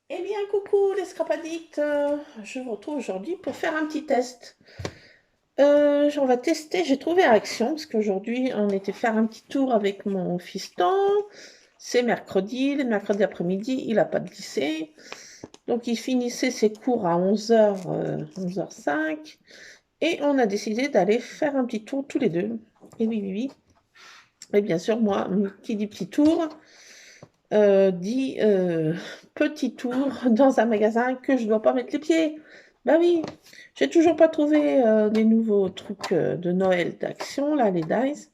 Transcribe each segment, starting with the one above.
Eh bien, coucou les scrapadictes, je vous retrouve aujourd'hui pour faire un petit test. On va tester, j'ai trouvé Action, parce qu'aujourd'hui on était faire un petit tour avec mon fiston. C'est mercredi, le mercredi après-midi, il n'a pas de lycée. Donc il finissait ses cours à 11h, 11h05. Et on a décidé d'aller faire un petit tour tous les deux. Et oui, oui, oui. Et bien sûr, moi, qui dit petit tour, dit petit tour dans un magasin que je ne dois pas mettre les pieds. Bah oui, j'ai toujours pas trouvé les nouveaux trucs de Noël d'Action, là, les Dice,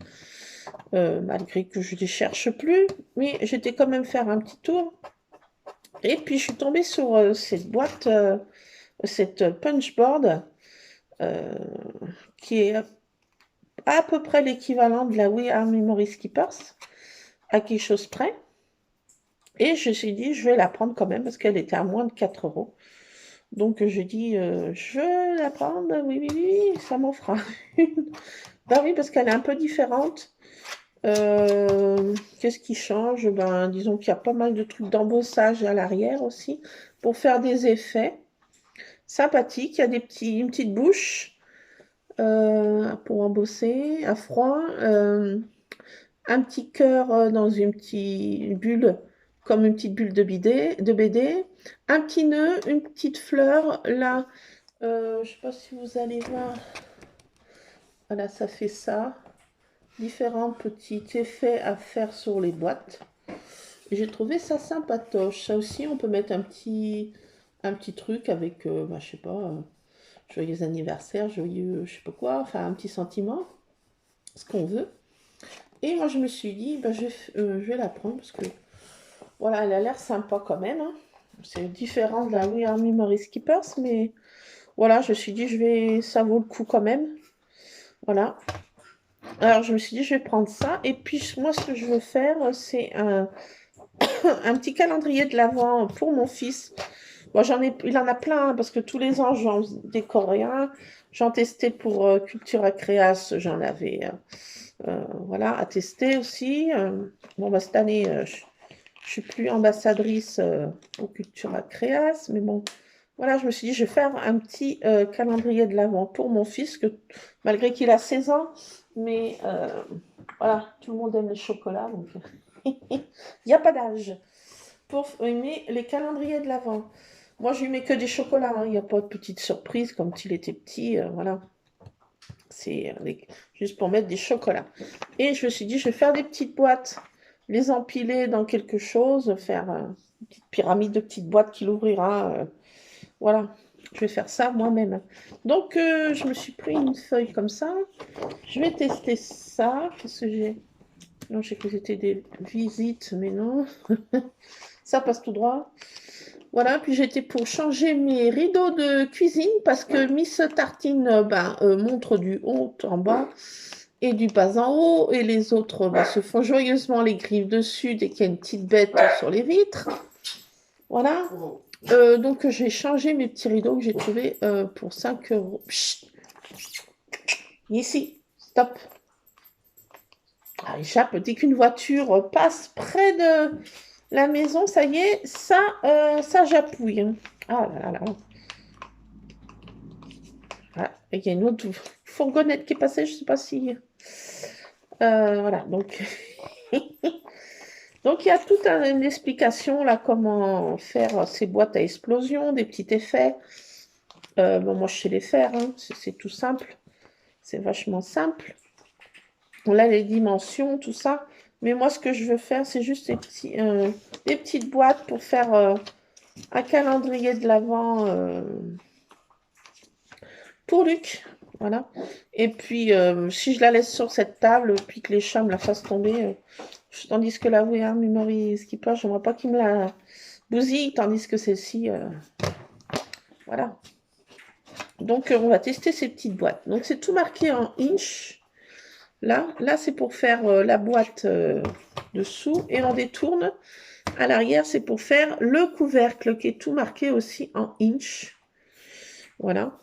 malgré que je les cherche plus. Mais j'étais quand même faire un petit tour. Et puis je suis tombée sur cette boîte, cette punchboard, euh, qui est à peu près l'équivalent de la We Are Memory Skippers, à quelque chose près. Et je me suis dit, je vais la prendre quand même parce qu'elle était à moins de 4 euros. Donc je dis, je vais la prendre, oui, oui, oui, oui, ça m'en fera une. Ben oui, parce qu'elle est un peu différente. Qu'est-ce qui change? Ben, disons qu'il y a pas mal de trucs d'embossage à l'arrière aussi pour faire des effets sympathiques. Il y a une petite bouche pour embosser à froid. Un petit cœur dans une petite bulle, comme une petite bulle de BD, un petit nœud, une petite fleur, là, je sais pas si vous allez voir, voilà, ça fait ça, différents petits effets à faire sur les boîtes. J'ai trouvé ça sympatoche, ça aussi on peut mettre un petit truc avec, bah, je sais pas, joyeux anniversaire, joyeux, je sais pas quoi, enfin un petit sentiment, ce qu'on veut. Et moi je me suis dit, bah, je vais la prendre parce que voilà, elle a l'air sympa quand même, hein. C'est différent de la We Are Memory Skippers, mais voilà, je me suis dit, ça vaut le coup quand même. Voilà. Alors, je me suis dit, je vais prendre ça. Et puis, moi, ce que je veux faire, c'est un petit calendrier de l'Avent pour mon fils. Bon, il en a plein, hein, parce que tous les ans, j'en décore un. J'en testais pour Cultura Créas, j'en avais voilà, à tester aussi. Bon, bah, cette année, je suis plus ambassadrice pour Cultura Créas, mais bon, voilà, je me suis dit, je vais faire un petit calendrier de l'Avent pour mon fils, que malgré qu'il a 16 ans, mais voilà, tout le monde aime les chocolats, donc il n'y a pas d'âge pour aimer les calendriers de l'Avent. Moi, je lui mets que des chocolats, hein, il n'y a pas de petite surprise comme il était petit, voilà. C'est juste pour mettre des chocolats. Et je me suis dit, je vais faire des petites boîtes, les empiler dans quelque chose, faire une petite pyramide de petites boîtes qu'il ouvrira. Voilà, je vais faire ça moi-même. Donc, je me suis pris une feuille comme ça. Je vais tester ça. Qu'est-ce que j'ai? Non, j'ai cru que c'était des visites, mais non. Ça passe tout droit. Voilà, puis j'étais pour changer mes rideaux de cuisine parce que Miss Tartine montre du haut en bas et du bas en haut et les autres se font joyeusement les griffes dessus dès qu'il y a une petite bête sur les vitres. Voilà. Donc j'ai changé mes petits rideaux que j'ai trouvés pour 5 euros. Chut, ici, stop. Ah, échappe, dès qu'une voiture passe près de la maison, ça y est, ça japouille, hein. Ah là là là. Ah, il y a une autre fourgonnette qui est passée, je ne sais pas si. Voilà, donc. Donc il y a toute une explication là, comment faire ces boîtes à explosion, des petits effets. Bon, moi je sais les faire, hein, c'est tout simple, c'est vachement simple. On a les dimensions, tout ça. Mais moi ce que je veux faire, c'est juste des petites boîtes pour faire un calendrier de l'Avent pour Luc. Voilà. Et puis, si je la laisse sur cette table, puis que les chats me la fassent tomber, tandis que la We Are Memory Skipper, je n'aimerais pas qu'il me la bousille, tandis que celle-ci, voilà. Donc, on va tester ces petites boîtes. Donc, c'est tout marqué en inch. Là c'est pour faire la boîte dessous. Et on détourne. À l'arrière, c'est pour faire le couvercle, qui est tout marqué aussi en inch. Voilà.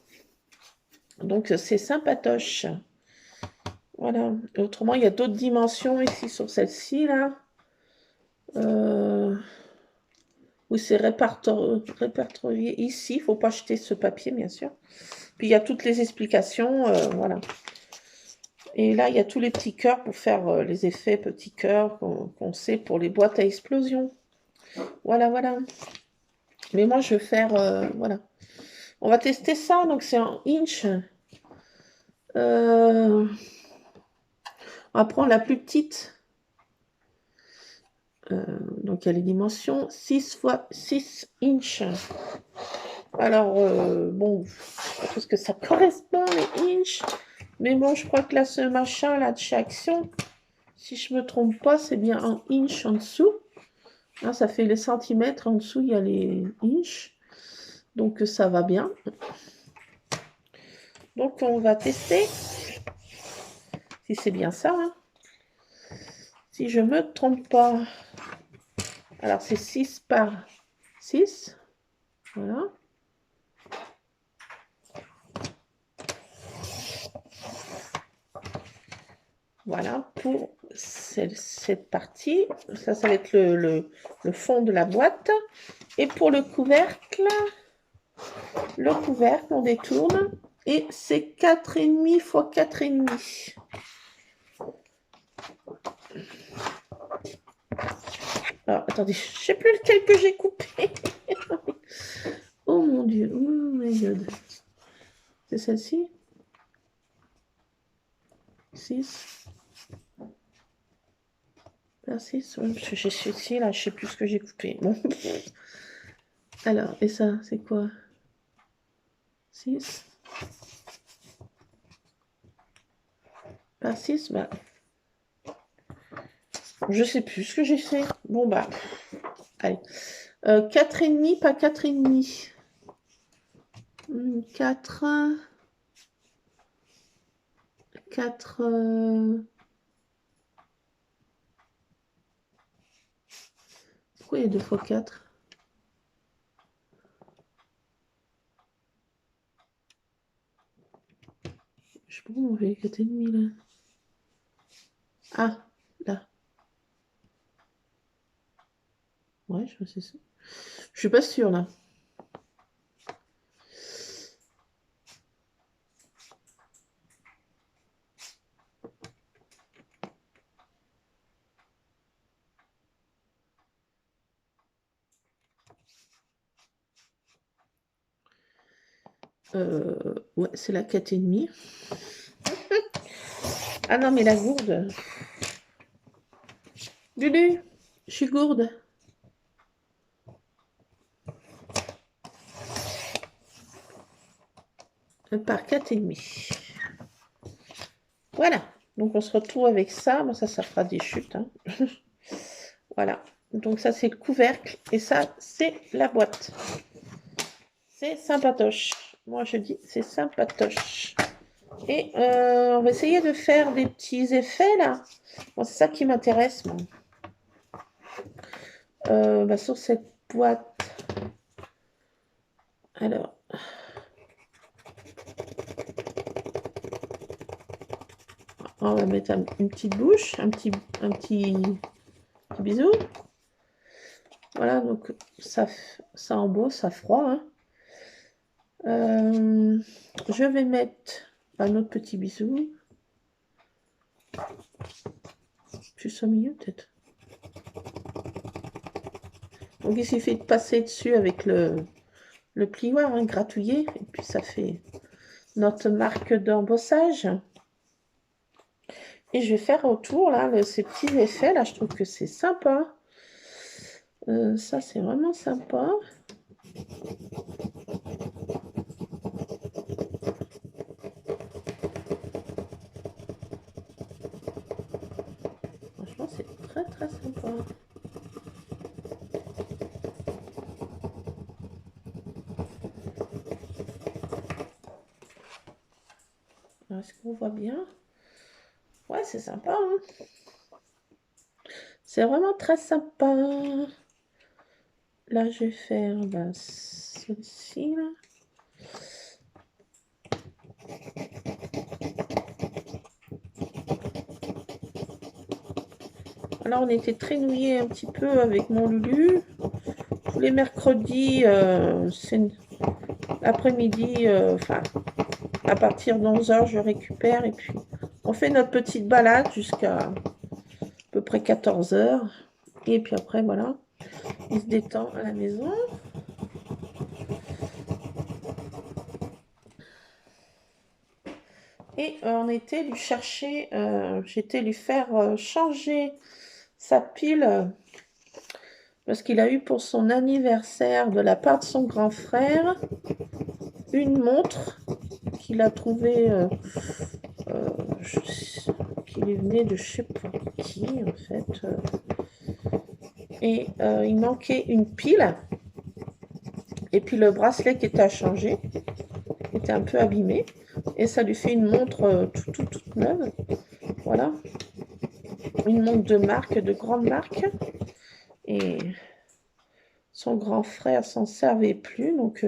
Donc, c'est sympatoche. Voilà. Et autrement, il y a d'autres dimensions ici sur celle-ci, là. Euh, où c'est répertorié ici. Il ne faut pas jeter ce papier, bien sûr. Puis il y a toutes les explications, voilà. Et là, il y a tous les petits cœurs pour faire les effets petits cœurs qu'on sait pour les boîtes à explosion. Voilà, voilà. Mais moi, je vais faire, voilà. On va tester ça, donc c'est en inch. On va prendre la plus petite. Donc, il y a les dimensions 6 x 6 inches. Alors, bon, je sais pas tout ce que ça correspond, les inches. Mais bon, je crois que là, ce machin, là, de chez Action, si je me trompe pas, c'est bien en inch en dessous. Là, ça fait les centimètres. En dessous, il y a les inches. Donc, ça va bien. Donc, on va tester si c'est bien ça. Hein. Si je me trompe pas. Alors, c'est 6 par 6. Voilà. Voilà pour cette partie. Ça va être le fond de la boîte. Et pour le couvercle, on détourne. Et c'est 4,5 x 4,5. Alors, attendez, je ne sais plus lequel que j'ai coupé. Oh mon Dieu, oh my God. C'est celle-ci 6 par 6. J'ai ceci, là, je ne sais plus ce que j'ai coupé. Bon. Alors, et ça, c'est quoi 6 par 6, bah... Je sais plus ce que j'ai fait. Bon, bah... Allez. 4,5 par 4,5. 4... 4... Pourquoi il y a 2 fois 4? Je sais pas comment on fait 4,5 là. Ah, là. Ouais, je crois que c'est ça. Je suis pas sûre là. Ouais, c'est la 4,5. Ah non, mais la gourde. Lulu, je suis gourde. Par 4,5. Voilà. Donc on se retrouve avec ça. Bon, ça fera des chutes. Hein. Voilà. Donc ça, c'est le couvercle. Et ça, c'est la boîte. C'est sympatoche. Moi, je dis c'est sympatoche. Et on va essayer de faire des petits effets, là. Bon, c'est ça qui m'intéresse, moi. Bah, sur cette boîte. Alors. On va mettre une petite bouche, un petit bisou. Voilà, donc ça en beau, ça froid. Hein. Je vais mettre un autre petit bisou. Juste au milieu, peut-être. Donc il suffit de passer dessus avec le plioir, hein, gratouiller, et puis ça fait notre marque d'embossage. Et je vais faire autour, là, ces petits effets, là, je trouve que c'est sympa. Ça, c'est vraiment sympa. Franchement, c'est très, très sympa. Est-ce qu'on voit bien? Ouais, c'est sympa. Hein, c'est vraiment très sympa. Là, je vais faire ceci. Là. Alors, on était très nouillé un petit peu avec mon Lulu tous les mercredis, c'est l'après-midi, enfin, à partir de 11 h, je récupère et puis on fait notre petite balade jusqu'à à peu près 14 h. Et puis après, voilà, il se détend à la maison. Et on était lui chercher, j'étais lui faire changer sa pile parce qu'il a eu pour son anniversaire de la part de son grand frère une montre qu'il a trouvée, qui lui venait de je sais pas qui en fait. Et il manquait une pile. Et puis le bracelet qui était à changer était un peu abîmé. Et ça lui fait une montre toute neuve. Voilà. Une montre de marque, de grande marque. Et son grand frère s'en servait plus. Donc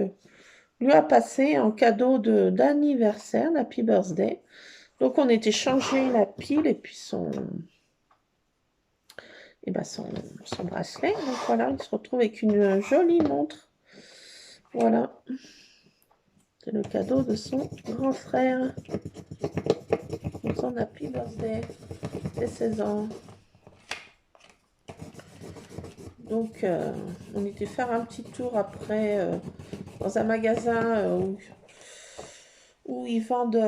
lui a passé en cadeau d'anniversaire, d'Happy Birthday. Donc on était changé la pile et puis son bracelet. Donc voilà, il se retrouve avec une jolie montre. Voilà. C'est le cadeau de son grand frère. Pour son Happy Birthday. C'est 16 ans. Donc on était faire un petit tour après dans un magasin où ils vendent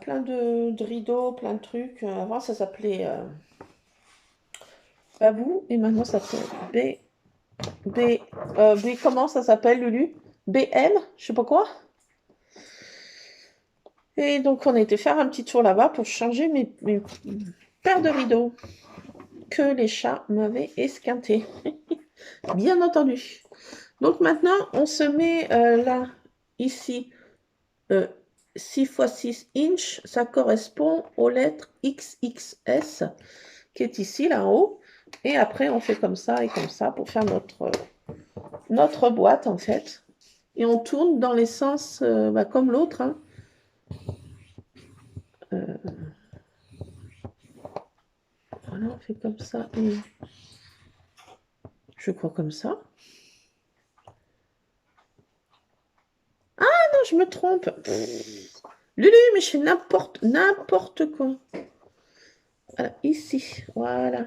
plein de rideaux, plein de trucs. Avant ça s'appelait Babou et maintenant ça s'appelle comment ça s'appelle Lulu? BM, je sais pas quoi. Et donc on était faire un petit tour là-bas pour changer mes paires de rideaux que les chats m'avaient esquinté. Bien entendu. Donc maintenant on se met là, ici, 6 x 6 inches, ça correspond aux lettres XXS qui est ici là en haut. Et après on fait comme ça et comme ça pour faire notre boîte en fait. Et on tourne dans les sens comme l'autre. Hein. Voilà, on fait comme ça. Et je crois comme ça. Ah non, je me trompe. Lulu, mais je fais n'importe quoi. Voilà, ici, voilà.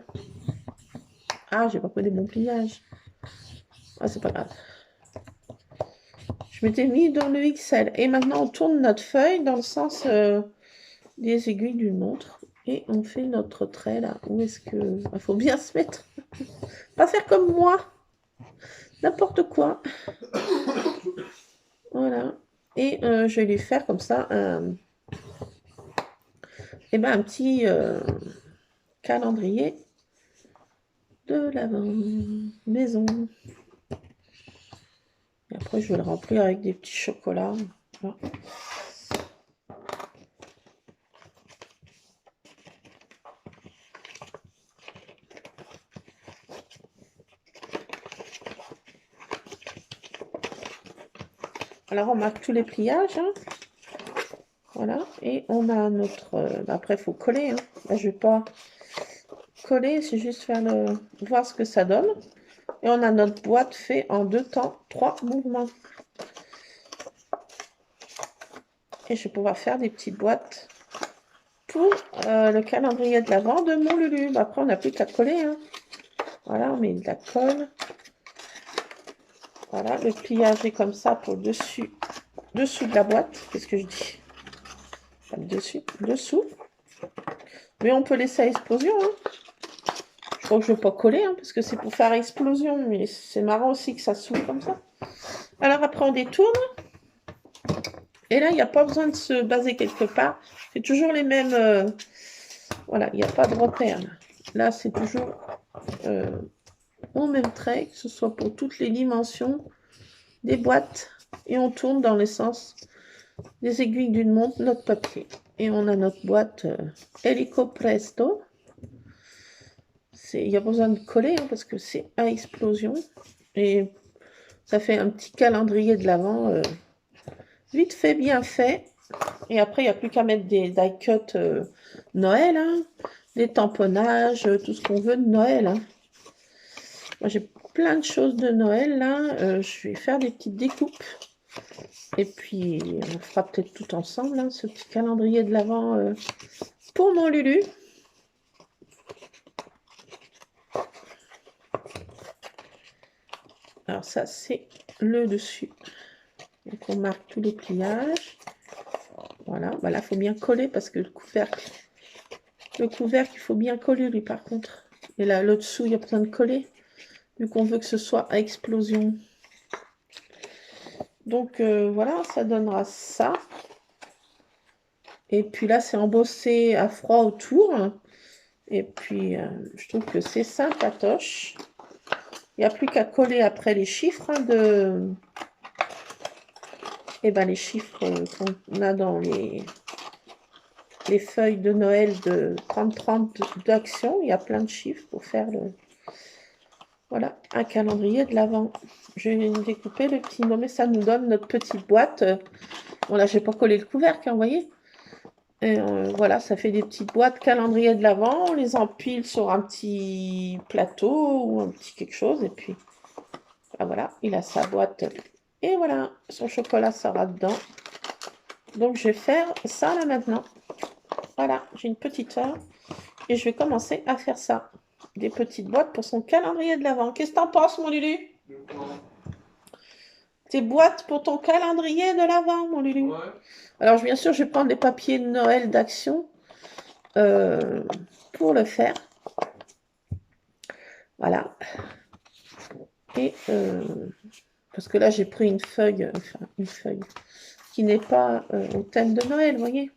Ah, j'ai pas pris des bons pliages. Ah, c'est pas grave. Je m'étais mis dans le XL. Et maintenant, on tourne notre feuille dans le sens des aiguilles d'une montre. Et on fait notre trait là. Où est-ce que... Il faut bien se mettre. Pas faire comme moi. N'importe quoi. Voilà. Et je vais lui faire comme ça un petit calendrier de la maison. Et après, je vais le remplir avec des petits chocolats. Voilà. Alors, on marque tous les pliages. Hein. Voilà. Et on a notre... après, il faut coller. Hein. Là, je ne vais pas coller. C'est juste voir ce que ça donne. Et on a notre boîte fait en 2 temps, 3 mouvements. Et je vais pouvoir faire des petites boîtes pour le calendrier de l'Avent de mon Lulu. Après, on n'a plus qu'à coller. Hein. Voilà, on met de la colle. Voilà, le pliage est comme ça pour dessous de la boîte. Qu'est-ce que je dis? Pas dessous. Mais on peut laisser à explosion. Hein. Je crois que je ne vais pas coller, hein, parce que c'est pour faire explosion. Mais c'est marrant aussi que ça s'ouvre comme ça. Alors après, on détourne. Et là, il n'y a pas besoin de se baser quelque part. C'est toujours les mêmes... voilà, il n'y a pas de repère. Là, c'est toujours au même trait, que ce soit pour toutes les dimensions des boîtes. Et on tourne dans le sens des aiguilles d'une montre, notre papier. Et on a notre boîte Helico Presto. Il n'y a pas besoin de coller, hein, parce que c'est à explosion. Et ça fait un petit calendrier de l'Avent... vite fait, bien fait. Et après, il n'y a plus qu'à mettre des die cut Noël, hein, des tamponnages, tout ce qu'on veut de Noël. Hein. Moi, j'ai plein de choses de Noël, là. Je vais faire des petites découpes. Et puis, on fera peut-être tout ensemble, hein, ce petit calendrier de l'Avent pour mon Lulu. Alors ça, c'est le dessus. Donc, on marque tous les pliages. Voilà. Bah là, il faut bien coller parce que le couvercle, il faut bien coller, lui, par contre. Et là, le dessous, il y a besoin de coller, vu qu'on veut que ce soit à explosion. Donc, voilà, ça donnera ça. Et puis là, c'est embossé à froid autour. Et puis, je trouve que c'est sympatoche. Il n'y a plus qu'à coller après les chiffres les chiffres qu'on a dans les feuilles de Noël de 30-30 d'action. Il y a plein de chiffres pour faire voilà, un calendrier de l'Avent. Je vais découper le petit nom, mais ça nous donne notre petite boîte. Bon, là, je n'ai pas collé le couvercle, hein, vous voyez. Et voilà, ça fait des petites boîtes calendrier de l'Avent. On les empile sur un petit plateau ou un petit quelque chose. Et puis, voilà, il a sa boîte. Et voilà, son chocolat sera dedans. Donc, je vais faire ça là maintenant. Voilà, j'ai une petite heure. Et je vais commencer à faire ça. Des petites boîtes pour son calendrier de l'Avent. Qu'est-ce que t'en penses, mon Lulu? Tes boîtes pour ton calendrier de l'Avent, mon Lulu? Ouais. Alors, bien sûr, je vais prendre les papiers de Noël d'Action pour le faire. Voilà. Et parce que là, j'ai pris une feuille qui n'est pas au thème de Noël, vous voyez.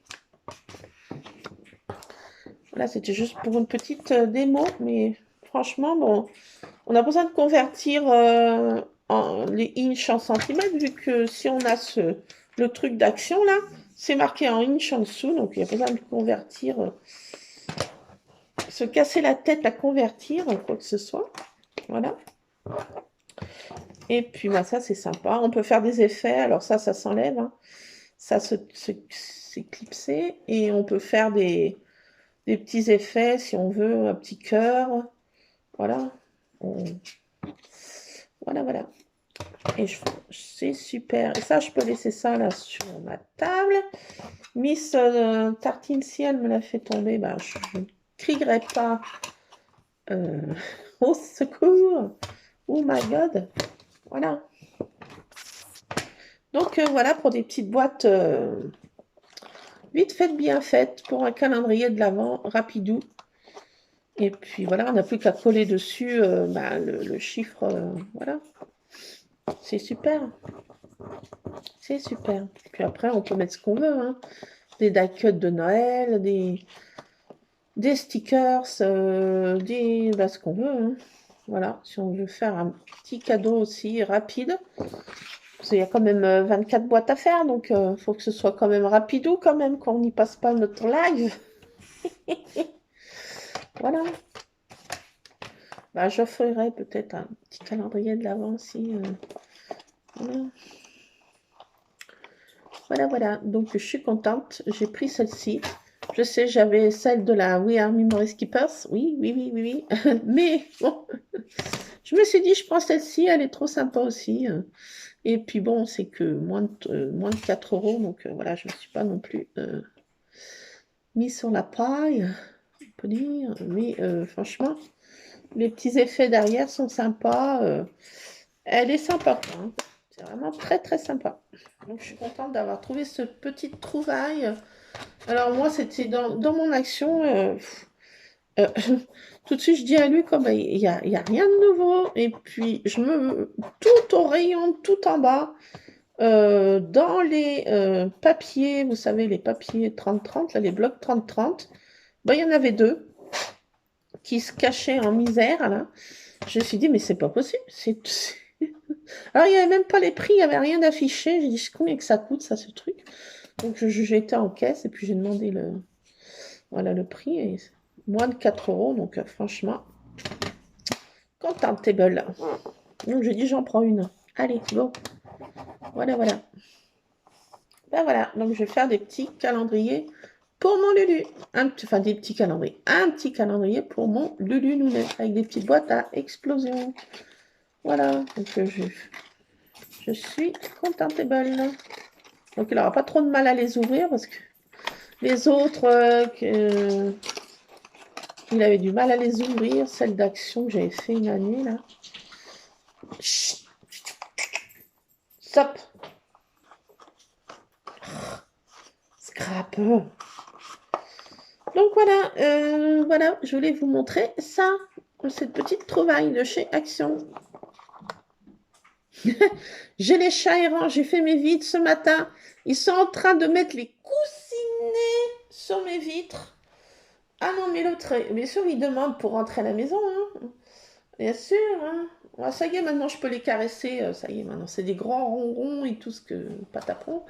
Là, c'était juste pour une petite démo, mais franchement, bon, on a besoin de convertir les inches en centimètres, vu que si on a le truc d'action, là, c'est marqué en inches en dessous, donc il y a besoin de convertir, se casser la tête à convertir, quoi que ce soit. Voilà. Et puis, bah, ça, c'est sympa. On peut faire des effets, alors ça s'enlève, hein. Ça c'est clipsé, et on peut faire des petits effets, si on veut, un petit cœur. Voilà. Voilà. Et c'est super. Et ça, je peux laisser ça là sur ma table. Miss Tartine, si elle me l'a fait tomber, bah, je ne crierai pas au secours. Oh my god. Voilà. Donc voilà pour des petites boîtes vite faites, bien faites pour un calendrier de l'Avent rapidou. Et puis voilà, on n'a plus qu'à coller dessus le chiffre. Voilà. C'est super. C'est super. Puis après, on peut mettre ce qu'on veut. Hein. Des die-cuts de Noël, des stickers, ce qu'on veut. Hein. Voilà, si on veut faire un petit cadeau aussi rapide. Parce qu'il y a quand même 24 boîtes à faire, donc il faut que ce soit quand même rapidou quand même, qu'on n'y passe pas notre live. Voilà. Bah, j'offrirai peut-être un petit calendrier de l'Avent aussi. Voilà. Donc, je suis contente. J'ai pris celle-ci. Je sais, j'avais celle de la We Are Memory Keepers. Oui. Mais bon, je me suis dit, je prends celle-ci. Elle est trop sympa aussi. Et puis bon, c'est que moins de 4 €. Donc, voilà, je ne me suis pas non plus mis sur la paille, on peut dire. Mais franchement, les petits effets derrière sont sympas. Elle est sympa, hein. C'est vraiment très très sympa. Donc je suis contente d'avoir trouvé ce petit trouvaille. Alors moi, c'était dans mon action. Tout de suite, je dis à lui, comme il n'y a rien de nouveau. Et puis, tout au rayon, tout en bas, dans les papiers, vous savez, les papiers 30-30, là, les blocs 30-30, il y en avait 2 qui se cachaient en misère, là. Je me suis dit, mais c'est pas possible. Alors, il n'y avait même pas les prix, il n'y avait rien d'affiché. J'ai dit, combien que ça coûte, ça, ce truc? Donc, j'étais en caisse et puis j'ai demandé le prix. Et moins de 4 €. Donc, franchement, contente, table. Donc, j'ai dit, j'en prends une. Allez, go. Voilà. Ben voilà, donc je vais faire des petits calendriers pour mon Lulu. Enfin, des petits calendriers. Un petit calendrier pour mon Lulu Nounet avec des petites boîtes à explosion. Voilà, donc je suis contentable. Donc il n'aura pas trop de mal à les ouvrir parce que les autres, il avait du mal à les ouvrir. Celle d'Action que j'avais fait une année là. Chut. Stop. Scrap. Donc voilà, voilà, je voulais vous montrer ça, cette petite trouvaille de chez Action. J'ai les chats errants, j'ai fait mes vitres ce matin. Ils sont en train de mettre les coussinets sur mes vitres. Ah non, mais l'autre, bien sûr, il demande pour rentrer à la maison. Hein. Bien sûr. Hein. Ah, ça y est, maintenant, je peux les caresser. Ça y est, maintenant, c'est des grands ronrons et tout ce que patapon.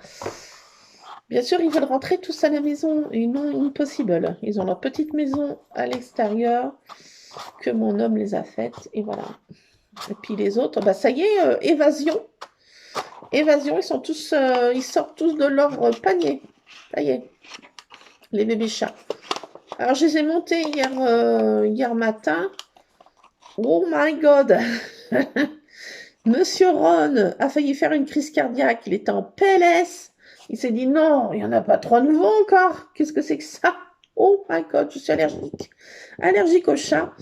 Bien sûr, ils veulent rentrer tous à la maison. Et non, impossible. Ils ont leur petite maison à l'extérieur que mon homme les a faites. Et voilà. Et puis les autres, bah ça y est, évasion. Évasion, ils sortent tous de leur panier. Ça y est, les bébés chats. Alors, je les ai montés hier matin. Oh my God! Monsieur Ron a failli faire une crise cardiaque. Il était en PLS. Il s'est dit non, il n'y en a pas 3 nouveaux encore. Qu'est-ce que c'est que ça? Oh my God, je suis allergique. Allergique au chat.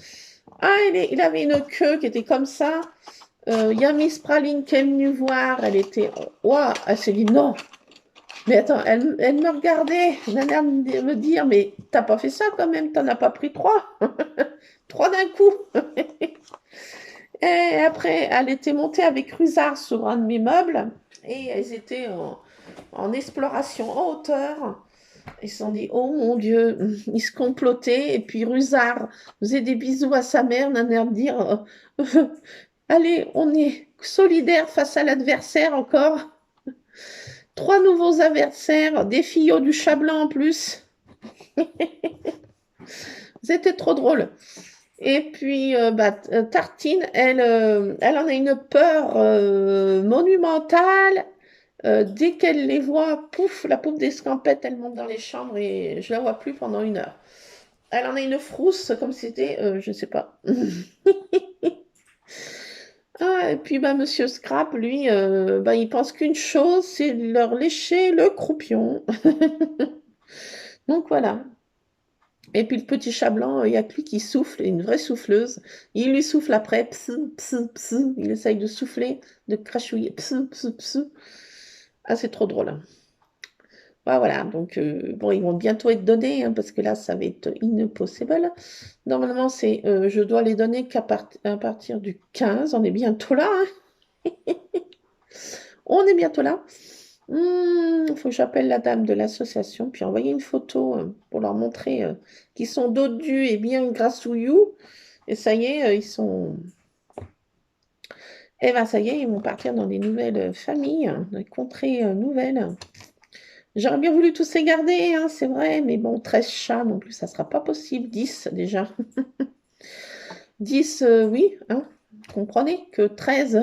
Ah, il avait une queue qui était comme ça. Il y a Miss Praline qui est venue voir. Elle était... Waouh, elle s'est dit non. Mais attends, elle me regardait. Elle a l'air de me dire, mais t'as pas fait ça quand même. T'en as pas pris 3. 3 d'un coup. Et après, elle était montée avec Rusard sur un de mes meubles. Et elles étaient en exploration en hauteur. Ils se sont dit, oh mon Dieu, ils se complotaient. Et puis Rusard faisait des bisous à sa mère, d'un air de dire, allez, on est solidaires face à l'adversaire encore. 3 nouveaux adversaires, des fillots du chat blanc en plus. C'était trop drôle. Et puis, Tartine, elle en a une peur monumentale. Dès qu'elle les voit, pouf, la pauvre d'escampette, elle monte dans les chambres et je la vois plus pendant 1 heure. Elle en a une frousse, comme c'était, je ne sais pas. Ah, et puis, Monsieur Scrap, lui, il pense qu'une chose, c'est leur lécher le croupion. Donc, voilà. Et puis, le petit chat blanc, il n'y a que lui qui souffle, une vraie souffleuse. Il lui souffle après, psou, psou, psou. Il essaye de souffler, de crachouiller, psou, psou, psou. Ah, c'est trop drôle. Bah, voilà, donc bon, ils vont bientôt être donnés, hein, parce que là, ça va être impossible. Normalement, je dois les donner à partir du 15. On est bientôt là. Hein. On est bientôt là. Il faut que j'appelle la dame de l'association, puis envoyer une photo pour leur montrer qu'ils sont dodus et bien grassouillous. Et ça y est, ils sont... Eh bien, ça y est, ils vont partir dans des nouvelles familles, dans des contrées nouvelles. J'aurais bien voulu tous les garder, hein, c'est vrai, mais bon, 13 chats non plus, ça sera pas possible. 10 déjà. 10, oui, hein, vous comprenez que 13.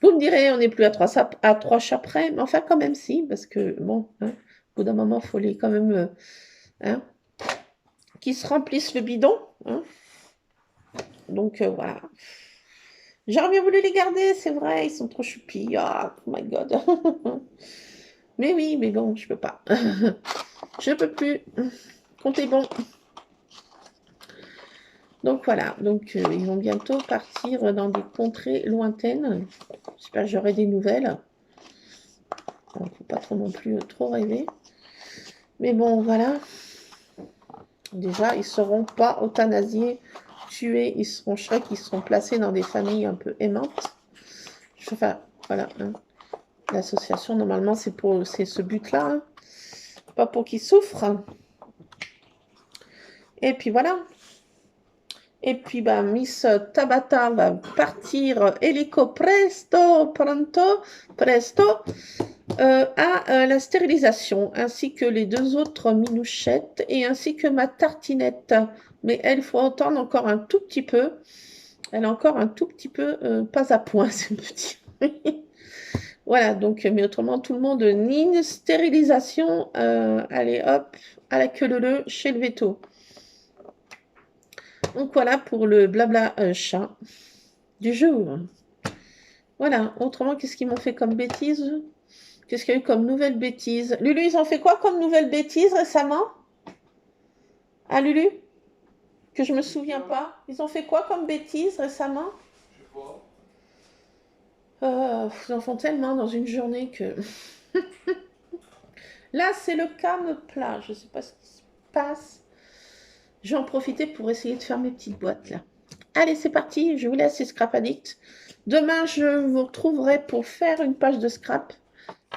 Vous me direz, on n'est plus à 3 chats près, mais enfin quand même si, parce que bon, hein, au bout d'un moment, il faut les quand même hein, qu'ils se remplissent le bidon. Hein. Donc voilà. J'aurais bien voulu les garder, c'est vrai, ils sont trop choupis. Ah, oh my God. Mais oui, mais bon, je peux pas. Je peux plus. Comptez bon. Donc voilà, donc ils vont bientôt partir dans des contrées lointaines. J'espère que j'aurai des nouvelles. Il ne faut pas trop non plus trop rêver. Mais bon, voilà. Déjà, ils ne seront pas euthanasiés, tués. Ils seront chèques, ils seront placés dans des familles un peu aimantes. Enfin, voilà. Hein. L'association, normalement, c'est ce but-là. Hein. Pas pour qu'ils souffrent. Et puis voilà. Et puis, Miss Tabata va partir hélico presto, à la stérilisation, ainsi que les 2 autres minouchettes, et ainsi que ma tartinette. Mais elle, il faut entendre encore un tout petit peu. Elle est encore un tout petit peu pas à point, c'est petit. Voilà, donc, mais autrement, tout le monde, ni une stérilisation, allez hop, à la queue leu chez le veto. Donc voilà pour le blabla chat du jour. Voilà, autrement, qu'est-ce qu'ils m'ont fait comme bêtise? Qu'est-ce qu'il y a eu comme nouvelle bêtise? Lulu, ils ont fait quoi comme nouvelle bêtise récemment? Ah, Lulu? Que je me souviens pas. Ils ont fait quoi comme bêtise récemment? Ils en font tellement dans une journée que... Là, c'est le calme plat. Je sais pas ce qui se passe. Je vais en profiter pour essayer de faire mes petites boîtes là. Allez, c'est parti. Je vous laisse, c'est Scrap Addict. Demain, je vous retrouverai pour faire une page de scrap.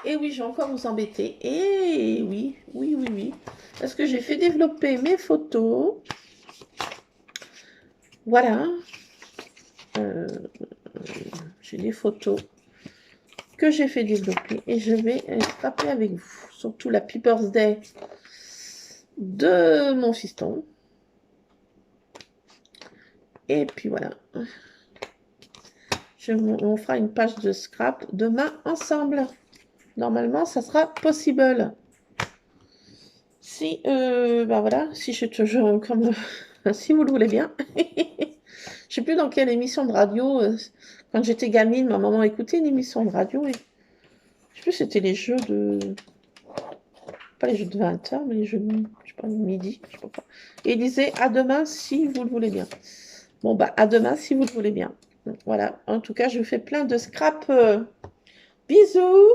Et oui, je vais encore vous embêter. Et oui, oui, oui, oui. Parce que j'ai fait développer mes photos. Voilà. J'ai des photos que j'ai fait développer. Et je vais scraper avec vous. Surtout la Peeper's Day de mon fiston. Et puis voilà. On fera une page de scrap demain ensemble. Normalement, ça sera possible. Si, bah voilà, si je toujours comme, si vous le voulez bien. Je sais plus dans quelle émission de radio. Quand j'étais gamine, ma maman écoutait une émission de radio et je sais plus, c'était les jeux de, pas les jeux de 20h, mais les jeux de, je sais pas, de midi, je sais pas quoi. Et il disait à demain si vous le voulez bien. Bon bah à demain si vous le voulez bien. Voilà. En tout cas, je vous fais plein de scrap. Bisous.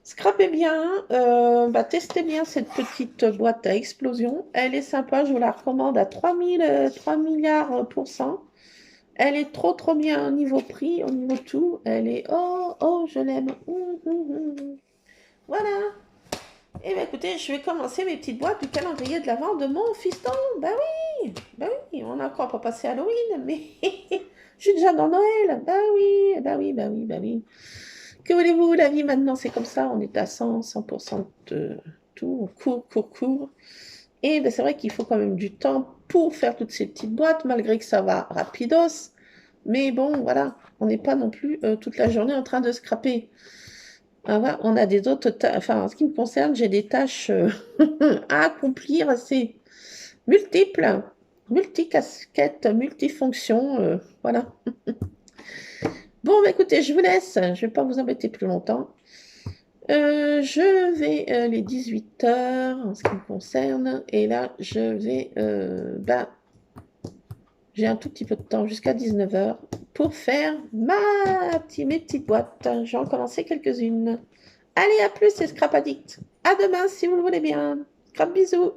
Scrapez bien, bah, testez bien cette petite boîte à explosion. Elle est sympa, je vous la recommande à 3 milliards %. Elle est trop trop bien au niveau prix, au niveau tout. Elle est, oh, oh, je l'aime. Voilà. Et bien écoutez, je vais commencer mes petites boîtes du calendrier de l'Avent de mon fiston. Bah oui, on a encore pas passé Halloween, mais je suis déjà dans Noël. Bah oui, bah oui, bah oui, bah oui. Que voulez-vous, la vie maintenant, c'est comme ça, on est à 100% de tout, on court. Et ben, c'est vrai qu'il faut quand même du temps pour faire toutes ces petites boîtes, malgré que ça va rapidos. Mais bon, voilà, on n'est pas non plus toute la journée en train de scraper. Ah, voilà, on a des autres enfin, en ce qui me concerne, j'ai des tâches à accomplir assez multiples, multicasquettes, multifonctions, voilà. Bon, bah, écoutez, je vous laisse, je ne vais pas vous embêter plus longtemps. Je vais les 18 heures en ce qui me concerne. Et là, je vais... j'ai un tout petit peu de temps jusqu'à 19 heures pour faire mes petites boîtes. J'en ai commencé quelques-unes. Allez, à plus, c'est Scrap Addict. À demain si vous le voulez bien. Scrap bisous.